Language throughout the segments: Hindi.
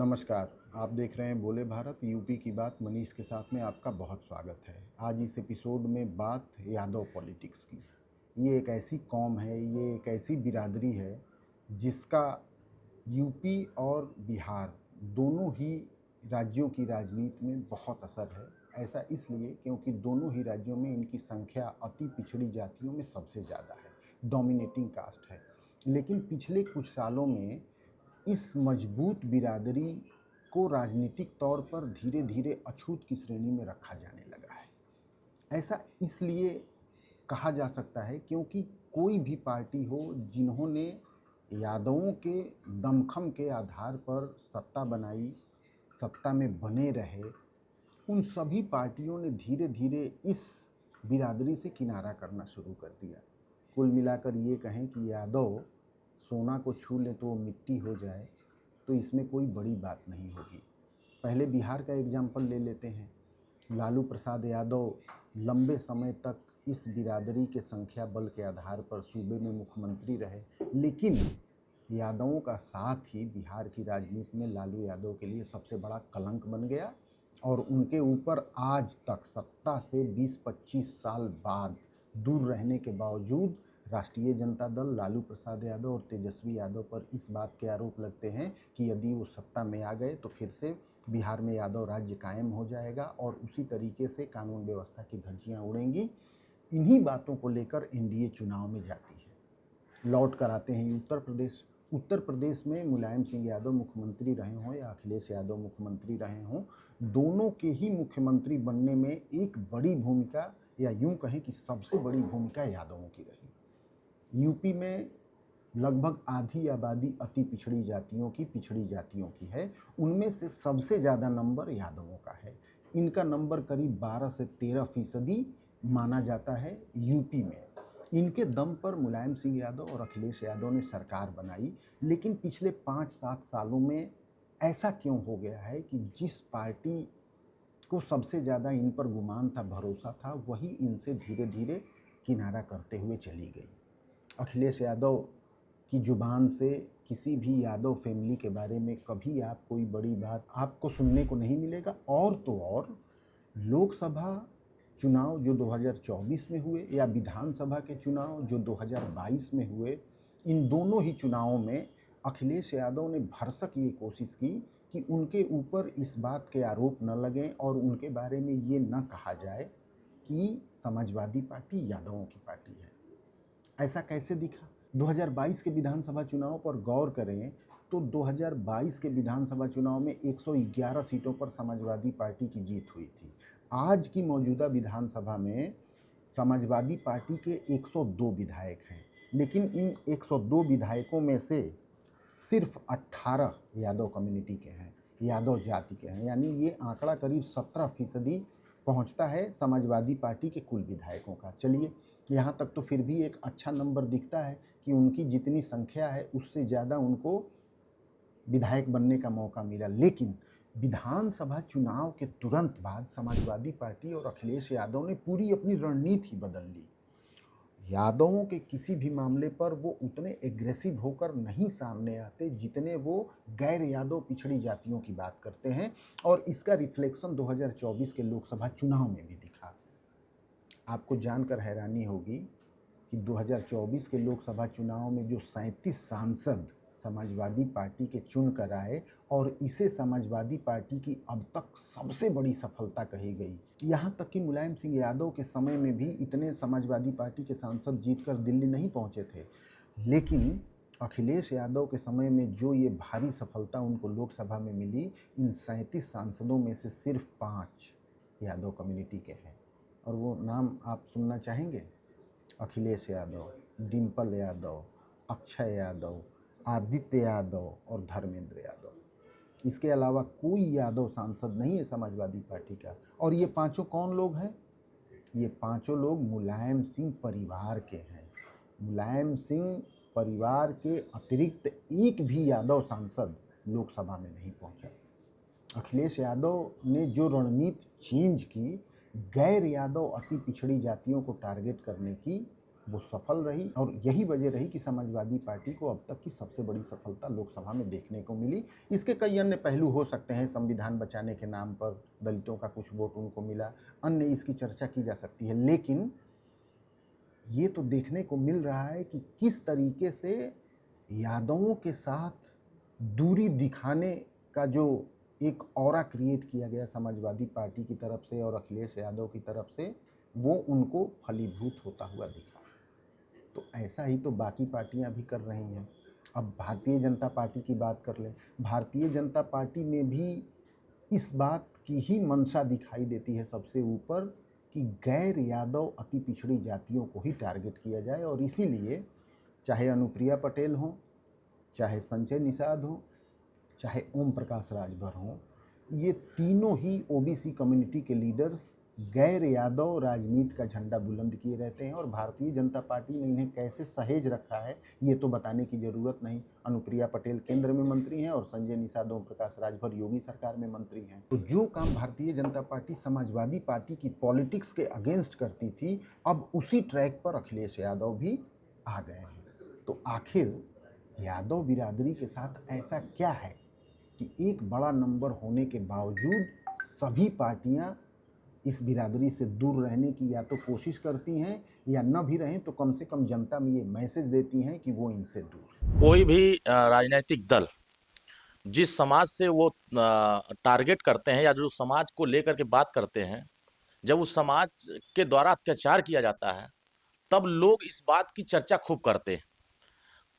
नमस्कार। आप देख रहे हैं बोले भारत यूपी की बात। मनीष के साथ में आपका बहुत स्वागत है। आज इस एपिसोड में बात यादव पॉलिटिक्स की। ये एक ऐसी कौम है, ये एक ऐसी बिरादरी है जिसका यूपी और बिहार दोनों ही राज्यों की राजनीति में बहुत असर है। ऐसा इसलिए क्योंकि दोनों ही राज्यों में इनकी संख्या अति पिछड़ी जातियों में सबसे ज़्यादा है, डोमिनेटिंग कास्ट है। लेकिन पिछले कुछ सालों में इस मजबूत बिरादरी को राजनीतिक तौर पर धीरे धीरे अछूत की श्रेणी में रखा जाने लगा है। ऐसा इसलिए कहा जा सकता है क्योंकि कोई भी पार्टी हो जिन्होंने यादवों के दमखम के आधार पर सत्ता बनाई, सत्ता में बने रहे, उन सभी पार्टियों ने धीरे धीरे इस बिरादरी से किनारा करना शुरू कर दिया। कुल मिलाकर ये कहें कि यादव सोना को छू ले तो वो मिट्टी हो जाए, तो इसमें कोई बड़ी बात नहीं होगी। पहले बिहार का एग्जाम्पल ले लेते हैं। लालू प्रसाद यादव लंबे समय तक इस बिरादरी के संख्या बल के आधार पर सूबे में मुख्यमंत्री रहे, लेकिन यादवों का साथ ही बिहार की राजनीति में लालू यादव के लिए सबसे बड़ा कलंक बन गया और उनके ऊपर आज तक सत्ता से 20-25 साल बाद दूर रहने के बावजूद राष्ट्रीय जनता दल, लालू प्रसाद यादव और तेजस्वी यादव पर इस बात के आरोप लगते हैं कि यदि वो सत्ता में आ गए तो फिर से बिहार में यादव राज्य कायम हो जाएगा और उसी तरीके से कानून व्यवस्था की धज्जियां उड़ेंगी। इन्हीं बातों को लेकर एनडीए चुनाव में जाती है। लौट कर आते हैं उत्तर प्रदेश। उत्तर प्रदेश में मुलायम सिंह यादव मुख्यमंत्री रहे हों या अखिलेश यादव मुख्यमंत्री रहे हों, दोनों के ही मुख्यमंत्री बनने में एक बड़ी भूमिका, या यूं कहें कि सबसे बड़ी भूमिका यादवों की रही। यूपी में लगभग आधी आबादी अति पिछड़ी जातियों की है। उनमें से सबसे ज़्यादा नंबर यादवों का है। इनका नंबर करीब 12 से 13% माना जाता है यूपी में। इनके दम पर मुलायम सिंह यादव और अखिलेश यादव ने सरकार बनाई। लेकिन पिछले 5-7 सालों में ऐसा क्यों हो गया है कि जिस पार्टी को सबसे ज़्यादा इन पर गुमान था, भरोसा था, वही इनसे धीरे धीरे किनारा करते हुए चली गई। अखिलेश यादव की ज़ुबान से किसी भी यादव फैमिली के बारे में कभी आप कोई बड़ी बात आपको सुनने को नहीं मिलेगा। और तो और लोकसभा चुनाव जो 2024 में हुए या विधानसभा के चुनाव जो 2022 में हुए, इन दोनों ही चुनावों में अखिलेश यादव ने भरसक ये कोशिश की कि उनके ऊपर इस बात के आरोप न लगें और उनके बारे में ये न कहा जाए कि समाजवादी पार्टी यादवों की पार्टी है। ऐसा कैसे दिखा? 2022 के विधानसभा चुनाव पर गौर करें तो 2022 के विधानसभा चुनाव में 111 सीटों पर समाजवादी पार्टी की जीत हुई थी। आज की मौजूदा विधानसभा में समाजवादी पार्टी के 102 विधायक हैं, लेकिन इन 102 विधायकों में से सिर्फ 18 यादव कम्युनिटी के हैं, यादव जाति के हैं। यानी ये आंकड़ा करीब 17% पहुंचता है समाजवादी पार्टी के कुल विधायकों का। चलिए, यहाँ तक तो फिर भी एक अच्छा नंबर दिखता है कि उनकी जितनी संख्या है उससे ज़्यादा उनको विधायक बनने का मौका मिला। लेकिन विधानसभा चुनाव के तुरंत बाद समाजवादी पार्टी और अखिलेश यादव ने पूरी अपनी रणनीति बदल ली। यादवों के किसी भी मामले पर वो उतने एग्रेसिव होकर नहीं सामने आते जितने वो गैर यादव पिछड़ी जातियों की बात करते हैं, और इसका रिफ्लेक्शन 2024 के लोकसभा चुनाव में भी दिखा। आपको जानकर हैरानी होगी कि 2024 के लोकसभा चुनाव में जो 37 सांसद समाजवादी पार्टी के चुन कर आए, और इसे समाजवादी पार्टी की अब तक सबसे बड़ी सफलता कही गई। यहाँ तक कि मुलायम सिंह यादव के समय में भी इतने समाजवादी पार्टी के सांसद जीतकर दिल्ली नहीं पहुँचे थे, लेकिन अखिलेश यादव के समय में जो ये भारी सफलता उनको लोकसभा में मिली, इन 37 सांसदों में से सिर्फ 5 यादव कम्युनिटी के हैं। और वो नाम आप सुनना चाहेंगे? अखिलेश यादव, डिम्पल यादव, अक्षय यादव, आदित्य यादव और धर्मेंद्र यादव। इसके अलावा कोई यादव सांसद नहीं है समाजवादी पार्टी का। और ये पांचों कौन लोग हैं? ये पांचों लोग मुलायम सिंह परिवार के हैं। मुलायम सिंह परिवार के अतिरिक्त एक भी यादव सांसद लोकसभा में नहीं पहुंचा। अखिलेश यादव ने जो रणनीति चेंज की, गैर यादव अति पिछड़ी जातियों को टारगेट करने की, वो सफल रही और यही वजह रही कि समाजवादी पार्टी को अब तक की सबसे बड़ी सफलता लोकसभा में देखने को मिली। इसके कई अन्य पहलू हो सकते हैं, संविधान बचाने के नाम पर दलितों का कुछ वोट उनको मिला, अन्य इसकी चर्चा की जा सकती है, लेकिन ये तो देखने को मिल रहा है कि किस तरीके से यादवों के साथ दूरी दिखाने का जो एक ऑरा क्रिएट किया गया समाजवादी पार्टी की तरफ से और अखिलेश यादव की तरफ से, वो उनको फलीभूत होता हुआ दिखा। तो ऐसा ही तो बाकी पार्टियां भी कर रही हैं। अब भारतीय जनता पार्टी की बात कर लें, भारतीय जनता पार्टी में भी इस बात की ही मंशा दिखाई देती है सबसे ऊपर कि गैर यादव अति पिछड़ी जातियों को ही टारगेट किया जाए, और इसीलिए चाहे अनुप्रिया पटेल हो, चाहे संजय निषाद हो, चाहे ओम प्रकाश राजभर हों, ये तीनों ही ओबीसी कम्युनिटी के लीडर्स गैर यादव राजनीति का झंडा बुलंद किए रहते हैं। और भारतीय जनता पार्टी ने इन्हें कैसे सहेज रखा है ये तो बताने की ज़रूरत नहीं। अनुप्रिया पटेल केंद्र में मंत्री हैं और संजय निषाद ओम प्रकाश राजभर योगी सरकार में मंत्री हैं। तो जो काम भारतीय जनता पार्टी समाजवादी पार्टी की पॉलिटिक्स के अगेंस्ट करती थी, अब उसी ट्रैक पर अखिलेश यादव भी आ गए हैं। तो आखिर यादव बिरादरी के साथ ऐसा क्या है कि एक बड़ा नंबर होने के बावजूद सभी पार्टियां इस बिरादरी से दूर रहने की या तो कोशिश करती हैं, या न भी रहें तो कम से कम जनता में ये मैसेज देती हैं कि वो इनसे दूर। कोई भी राजनीतिक दल जिस समाज से वो टारगेट करते हैं या जो समाज को लेकर के बात करते हैं, जब उस समाज के द्वारा अत्याचार किया जाता है, तब लोग इस बात की चर्चा खूब करते हैं।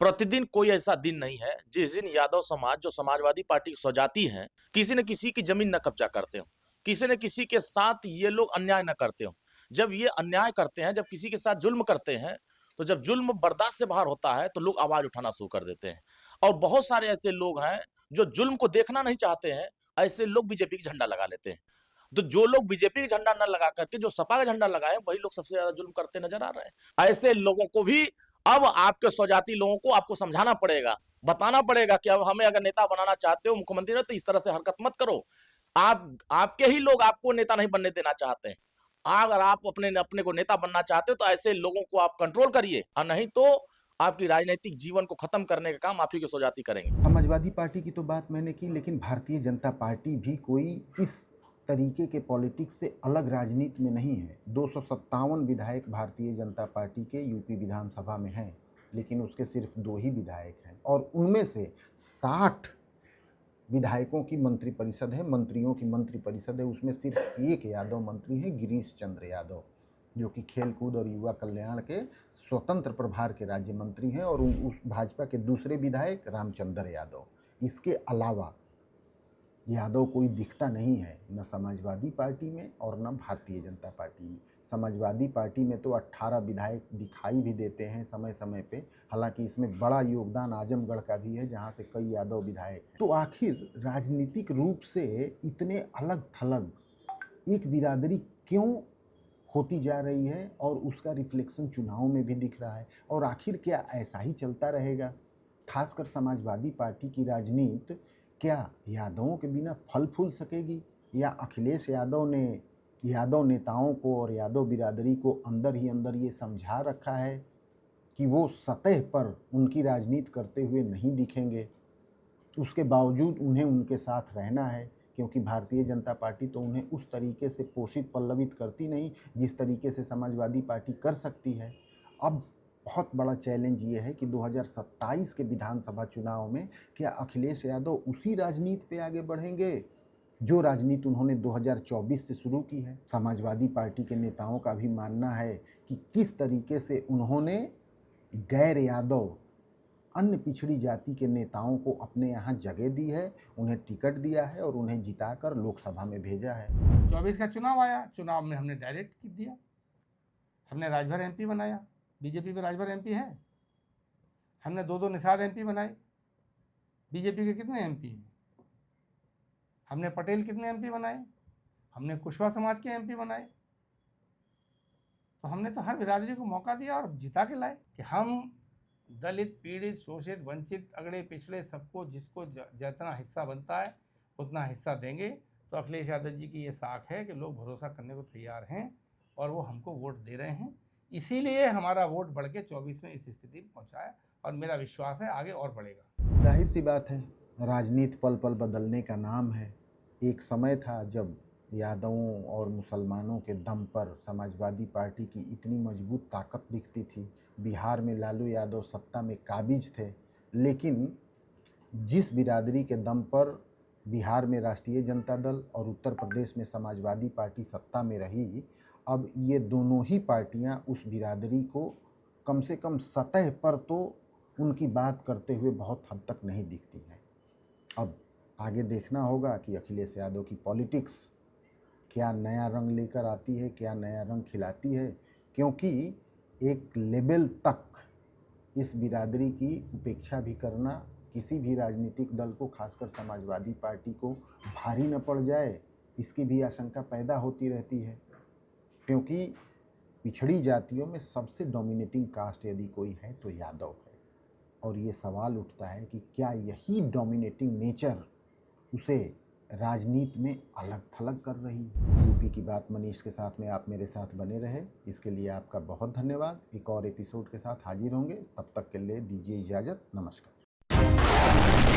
प्रतिदिन कोई ऐसा दिन नहीं है जिस दिन यादव समाज, जो समाजवादी पार्टी की स्वजाति है, किसी न किसी की जमीन न कब्जा करते हो, किसी न किसी के साथ ये लोग अन्याय न करते हो। जब ये अन्याय करते हैं, जब किसी के साथ जुल्म करते हैं, तो जब जुल्म बर्दाश्त से बाहर होता है तो लोग आवाज उठाना शुरू कर देते हैं। और बहुत सारे ऐसे लोग हैं जो जुल्म को देखना नहीं चाहते हैं, ऐसे लोग बीजेपी का झंडा लगा लेते हैं। तो जो लोग बीजेपी का झंडा न लगा करके जो सपा का झंडा लगाए, वही लोग सबसे ज्यादा जुल्म करते नजर आ रहे हैं। ऐसे लोगों को भी अब आपके स्वजाति लोगों को आपको समझाना पड़ेगा, बताना पड़ेगा कि अब हमें अगर नेता बनाना चाहते हो, मुख्यमंत्री हो, तो इस तरह से हरकत मत करो। आपके ही लोग आपको नेता नहीं बनने देना चाहते हैं। अगर आप अपने को नेता बनना चाहते हो तो ऐसे लोगों को आप कंट्रोल करिए, और नहीं तो आपकी राजनीतिक जीवन को खत्म करने का काम आप ही के स्वजाति करेंगे। समाजवादी पार्टी की तो बात मैंने की, लेकिन भारतीय जनता पार्टी भी कोई इस तरीके के पॉलिटिक्स से अलग राजनीति में नहीं है। 257 विधायक भारतीय जनता पार्टी के यूपी विधानसभा में हैं, लेकिन उसके सिर्फ 2 ही विधायक हैं, और उनमें से 60 विधायकों की मंत्रिपरिषद है, मंत्रियों की मंत्रिपरिषद है। उसमें सिर्फ एक यादव मंत्री है, गिरीश चंद्र यादव, जो कि खेलकूद और युवा कल्याण के स्वतंत्र प्रभार के राज्य मंत्री हैं, और उस भाजपा के दूसरे विधायक रामचंद्र यादव। इसके अलावा यादव कोई दिखता नहीं है, न समाजवादी पार्टी में और न भारतीय जनता पार्टी में। समाजवादी पार्टी में तो 18 विधायक दिखाई भी देते हैं समय समय पे, हालांकि इसमें बड़ा योगदान आजमगढ़ का भी है, जहां से कई यादव विधायक हैं। तो आखिर राजनीतिक रूप से इतने अलग थलग एक बिरादरी क्यों होती जा रही है, और उसका रिफ्लेक्शन चुनाव में भी दिख रहा है, और आखिर क्या ऐसा ही चलता रहेगा? खासकर समाजवादी पार्टी की राजनीति क्या यादवों के बिना फल फूल सकेगी, या अखिलेश यादव ने यादव नेताओं को और यादव बिरादरी को अंदर ही अंदर ये समझा रखा है कि वो सतह पर उनकी राजनीति करते हुए नहीं दिखेंगे, उसके बावजूद उन्हें उनके साथ रहना है, क्योंकि भारतीय जनता पार्टी तो उन्हें उस तरीके से पोषित पल्लवित करती नहीं जिस तरीके से समाजवादी पार्टी कर सकती है। अब बहुत बड़ा चैलेंज ये है कि 2027 के विधानसभा चुनाव में क्या अखिलेश यादव उसी राजनीति पे आगे बढ़ेंगे जो राजनीति उन्होंने 2024 से शुरू की है। समाजवादी पार्टी के नेताओं का भी मानना है कि किस तरीके से उन्होंने गैर यादव अन्य पिछड़ी जाति के नेताओं को अपने यहाँ जगह दी है, उन्हें टिकट दिया है और उन्हें जिताकर लोकसभा में भेजा है। 24 का चुनाव आया, चुनाव में हमने डायरेक्ट दिया, हमने राजभर एमपी बनाया, बीजेपी में राजभर एमपी है। हमने 2 निषाद एमपी बनाए, बीजेपी के कितने एमपी हैं? हमने पटेल कितने एमपी बनाए, हमने कुशवाहा समाज के एमपी बनाए। तो हमने तो हर बिरादरी को मौका दिया और जिता के लाए कि हम दलित, पीड़ित, शोषित, वंचित, अगड़े पिछड़े सबको जिसको जितना हिस्सा बनता है उतना हिस्सा देंगे। तो अखिलेश यादव जी की ये साख है कि लोग भरोसा करने को तैयार हैं और वो हमको वोट दे रहे हैं। इसीलिए हमारा वोट बढ़ के 24 में इस स्थिति में पहुंचा है और मेरा विश्वास है आगे और बढ़ेगा। जाहिर सी बात है, राजनीति पल पल बदलने का नाम है। एक समय था जब यादवों और मुसलमानों के दम पर समाजवादी पार्टी की इतनी मजबूत ताकत दिखती थी। बिहार में लालू यादव सत्ता में काबिज थे, लेकिन जिस बिरादरी के दम पर बिहार में राष्ट्रीय जनता दल और उत्तर प्रदेश में समाजवादी पार्टी सत्ता में रही, अब ये दोनों ही पार्टियां उस बिरादरी को कम से कम सतह पर तो उनकी बात करते हुए बहुत हद तक नहीं दिखती हैं। अब आगे देखना होगा कि अखिलेश यादव की पॉलिटिक्स क्या नया रंग लेकर आती है, क्या नया रंग खिलाती है, क्योंकि एक लेवल तक इस बिरादरी की उपेक्षा भी करना किसी भी राजनीतिक दल को, खासकर समाजवादी पार्टी को भारी न पड़ जाए, इसकी भी आशंका पैदा होती रहती है। क्योंकि पिछड़ी जातियों में सबसे डोमिनेटिंग कास्ट यदि कोई है तो यादव है, और ये सवाल उठता है कि क्या यही डोमिनेटिंग नेचर उसे राजनीति में अलग थलग कर रही है। यूपी की बात मनीष के साथ में आप मेरे साथ बने रहे, इसके लिए आपका बहुत धन्यवाद। एक और एपिसोड के साथ हाजिर होंगे, तब तक के लिए दीजिए इजाज़त। नमस्कार।